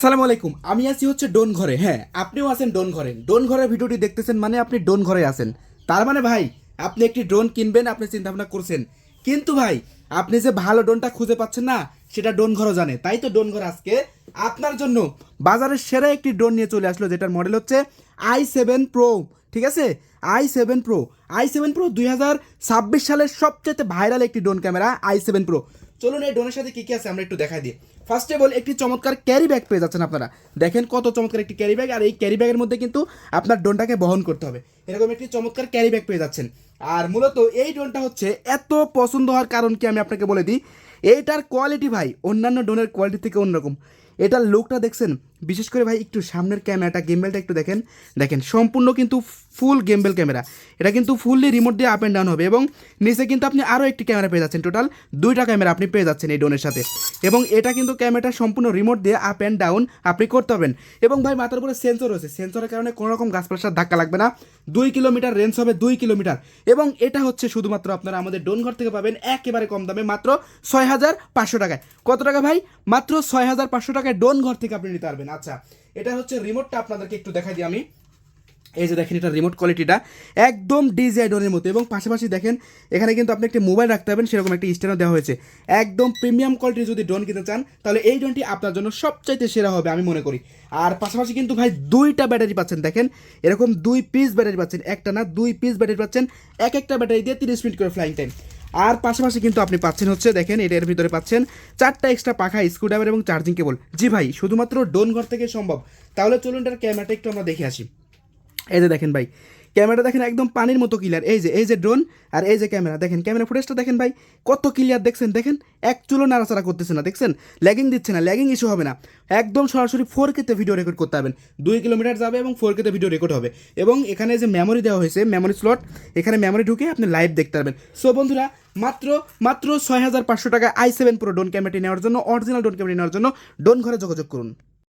আসসালামু আলাইকুম। আমি আছি হচ্ছে ডোন ঘরে। হ্যাঁ, আপনিও আছেন ডোন ঘরে। ডোন ঘরের ভিডিওটি দেখতেছেন মানে আপনি ডোন ঘরে আছেন। তার মানে ভাই, আপনি একটি ড্রোন কিনবেন, আপনি চিন্তা ভাবনা করছেন। কিন্তু ভাই, আপনি যে ভালো ড্রোনটা খুঁজে পাচ্ছেন না, সেটা ডোন ঘরও জানে। তাই তো ডোন ঘর আজকে আপনার জন্য বাজারের সেরা একটি ড্রোন নিয়ে চলে আসলো, যেটার মডেল হচ্ছে i7 Pro। ঠিক আছে, i7 Pro। i7 Pro 2026 সালের সবচেয়ে ভাইরাল একটি ড্রোন ক্যামেরা i7 Pro। চলুন এই ড্রোনের সাথে কী কী আছে আমরা একটু দেখাই দিই। ফার্স্ট অফ অল একটি চমৎকার ক্যারি ব্যাগ পেয়ে যাচ্ছেন আপনারা। দেখেন কত চমৎকার একটি ক্যারি ব্যাগ, আর এই ক্যারি ব্যাগের মধ্যে কিন্তু আপনার ড্রোনটাকে বহন করতে হবে। এরকম একটি চমৎকার ক্যারি ব্যাগ পেয়ে যাচ্ছেন। আর মূলত এই ড্রোনটা হচ্ছে এত পছন্দ হওয়ার কারণ কি আমি আপনাকে বলে দিই। এইটার কোয়ালিটি ভাই অন্যান্য ড্রোনের কোয়ালিটি থেকে অন্যরকম। এটার লুকটা দেখছেন, বিশেষ করে ভাই একটু সামনের ক্যামেরাটা, গেমবেলটা একটু দেখেন। দেখেন সম্পূর্ণ কিন্তু ফুল গেমবেল ক্যামেরা। এটা কিন্তু ফুললি রিমোট দিয়ে আপ অ্যান্ড ডাউন হবে, এবং নিচে কিন্তু আপনি আরও একটি ক্যামেরা পেয়ে যাচ্ছেন। টোটাল দুইটা ক্যামেরা আপনি পেয়ে যাচ্ছেন এই ড্রোনের সাথে। এবং এটা কিন্তু ক্যামেরাটা সম্পূর্ণ রিমোট দিয়ে আপ অ্যান্ড ডাউন আপনি করতে পারবেন। এবং ভাই মাথার উপরে সেন্সর রয়েছে, সেন্সরের কারণে কোনো রকম গাছপালার ধাক্কা লাগবে না। 2 কিলোমিটার রেঞ্জ হবে, 2 কিলোমিটার। এবং এটা হচ্ছে শুধুমাত্র আপনারা আমাদের ড্রোন ঘর থেকে পাবেন একেবারে কম দামে, মাত্র 6,500 টাকায়। কত টাকা ভাই? মাত্র 6,500 টাকায় ড্রোন ঘর থেকে আপনি নিতে পারবেন। আচ্ছা, এটা হচ্ছে রিমোটটা আপনাদেরকে একটু দেখা দিই আমি। এই যে দেখেন, এটা রিমোট কোয়ালিটিটা একদম ডিজিআই ড্রোনের মতো, এবং পাশাপাশি দেখেন এখানে কিন্তু আপনি একটি মোবাইল রাখতে পারবেন, সেরকম একটা স্ট্যান্ডও দেওয়া হয়েছে। একদম প্রিমিয়াম কোয়ালিটির যদি ড্রোন কিনতে চান, তাহলে এই ড্রোনটি আপনার জন্য সবচাইতে সেরা হবে আমি মনে করি। আর পাশাপাশি কিন্তু ভাই দুইটা ব্যাটারি পাচ্ছেন। দেখেন এরকম 2 পিস ব্যাটারি পাচ্ছেন, একটা না 2 পিস ব্যাটারি পাচ্ছেন। এক একটা ব্যাটারি দিয়ে 30 মিনিট করে ফ্লাইং টাইম। আর পাশাপাশি কিন্তু আপনি পাচ্ছেন হচ্ছে, দেখেন এটার ভিতরে পাচ্ছেন 4টা এক্সট্রা পাখা, স্ক্রুড্রাইভার এবং চার্জিং কেবল। জি ভাই, শুধুমাত্র ড্রোন ঘর থেকে সম্ভব। তাহলে চলুন এটার ক্যামেরাটা একটু আমরা দেখে আসি। এই যে দেখেন ভাই, ক্যামেরাটা দেখেন একদম পানির মতো ক্লিয়ার। এই যে ড্রোন, আর এই যে ক্যামেরা, দেখেন ক্যামেরা ফুটেজটা দেখেন ভাই কত ক্লিয়ার। দেখছেন, দেখেন এক চুলো নাড়াচাড়া করতেছে না, দেখছেন ল্যাগিং দিচ্ছে না, ল্যাগিং ইস্যু হবে না। একদম সরাসরি 4K-তে ভিডিও রেকর্ড করতে পারবেন। 2 কিলোমিটার যাবে এবং 4K-তে ভিডিও রেকর্ড হবে। এবং এখানে যে মেমোরি দেওয়া হয়েছে, মেমোরি স্লট, এখানে মেমোরি ঢুকে আপনি লাইভ দেখতে পারবেন। সো বন্ধুরা, মাত্র মাত্র 6,500 টাকা i7 Pro ড্রোন ক্যামেরাটি নেওয়ার জন্য, অরিজিনাল ড্রোন ক্যামেরাটি নেওয়ার জন্য ড্রোন ঘরে যোগাযোগ করুন।